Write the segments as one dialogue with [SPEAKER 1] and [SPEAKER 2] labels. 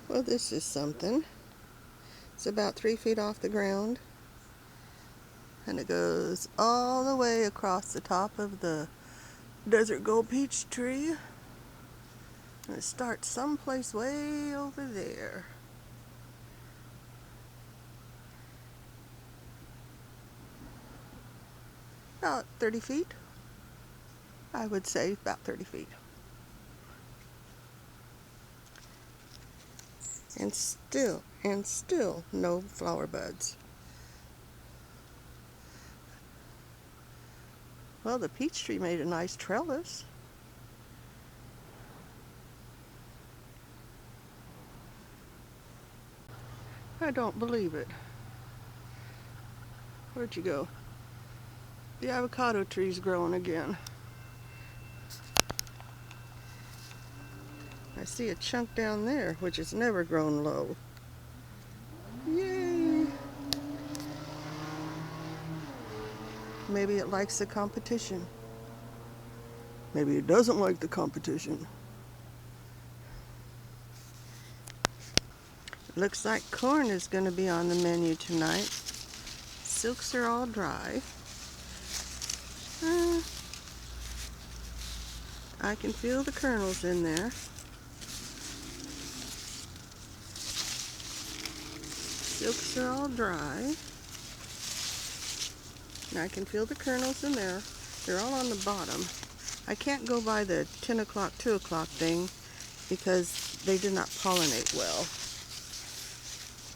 [SPEAKER 1] Well, this is something. It's about 3 feet off the ground, and it goes all the way across the top of the desert gold peach tree. And it starts someplace way over there. About 30 feet. I would say about 30 feet. And still no flower buds. Well, the peach tree made a nice trellis. I don't believe it. Where'd you go? The avocado tree's growing again. I see a chunk down there, which has never grown low. Yay! Maybe it likes the competition. Maybe it doesn't like the competition. Looks like corn is going to be on the menu tonight. Silks are all dry. I can feel the kernels in there. Silks are all dry. And I can feel the kernels in there. They're all on the bottom. I can't go by the 10 o'clock, 2 o'clock thing because they did not pollinate well.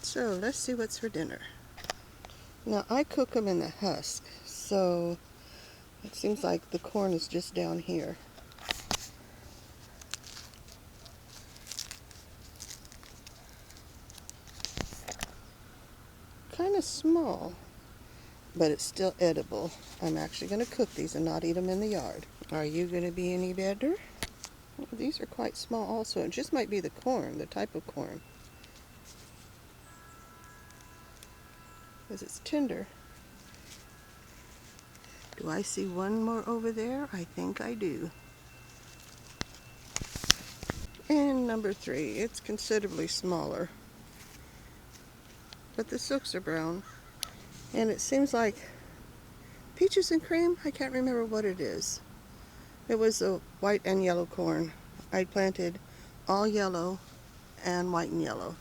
[SPEAKER 1] So let's see what's for dinner. Now I cook them in the husk, so it seems like the corn is just down here. Kind of small, but it's still edible. I'm actually going to cook these and not eat them in the yard. Are you going to be any better? Well, these are quite small also. It just might be the corn, the type of corn. Because it's tender. Do I see one more over there? I think I do. And number 3, it's considerably smaller. But the silks are brown. And it seems like peaches and cream, I can't remember what it is. It was a white and yellow corn. I planted all yellow and white and yellow.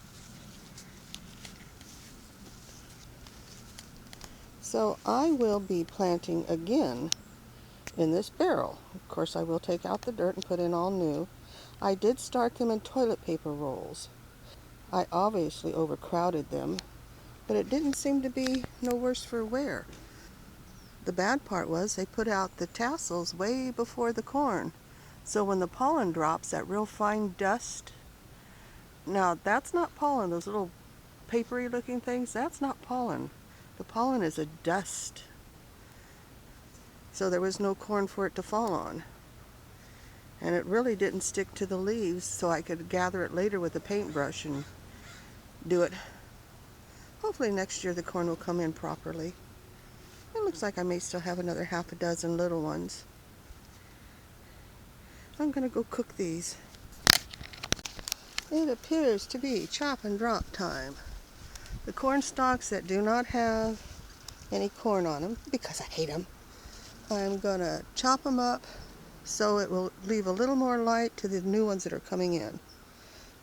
[SPEAKER 1] So I will be planting again in this barrel. Of course, I will take out the dirt and put in all new. I did start them in toilet paper rolls. I obviously overcrowded them, but it didn't seem to be no worse for wear. The bad part was they put out the tassels way before the corn. So when the pollen drops, that real fine dust, now that's not pollen, those little papery looking things, that's not pollen. The pollen is a dust. So there was no corn for it to fall on. And it really didn't stick to the leaves, so I could gather it later with a paintbrush and do it. Hopefully next year the corn will come in properly. It looks like I may still have another half a dozen little ones. I'm going to go cook these. It appears to be chop and drop time. The corn stalks that do not have any corn on them, because I hate them, I'm going to chop them up so it will leave a little more light to the new ones that are coming in.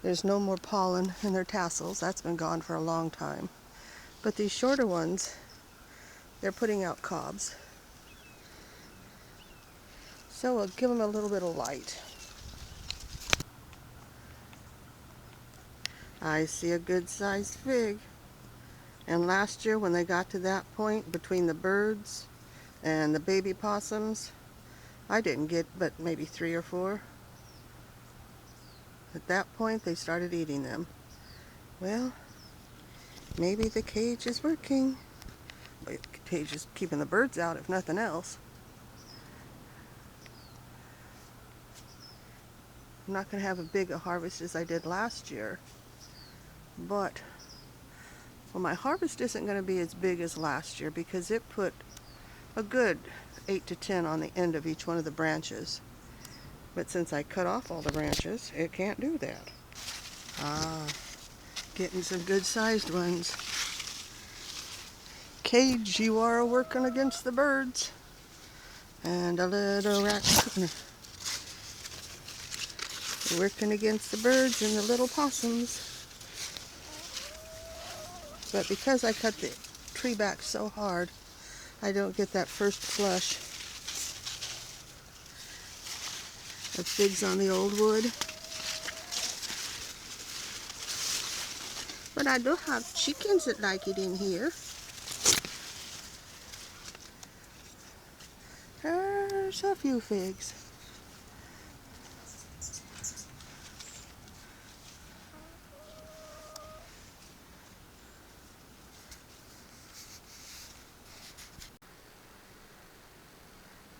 [SPEAKER 1] There's no more pollen in their tassels. That's been gone for a long time. But these shorter ones, they're putting out cobs. So we'll give them a little bit of light. I see a good-sized fig. And last year when they got to that point between the birds and the baby possums, I didn't get but maybe 3 or 4. At that point they started eating them. Well, maybe the cage is working. The cage is keeping the birds out if nothing else. I'm not going to have as big a harvest as I did last year, but well, my harvest isn't going to be as big as last year because it put a good 8 to 10 on the end of each one of the branches. But since I cut off all the branches, it can't do that. Ah, Getting some good sized ones. Cage, you are working against the birds. And a little raccoon working against the birds and the little possums. But because I cut the tree back so hard, I don't get that first flush of figs on the old wood. But I do have chickens that like it in here. There's a few figs.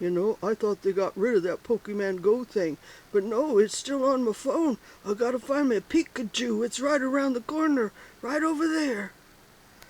[SPEAKER 1] You know, I thought they got rid of that Pokemon Go thing, but no, it's still on my phone. I gotta find my Pikachu. It's right around the corner, right over there.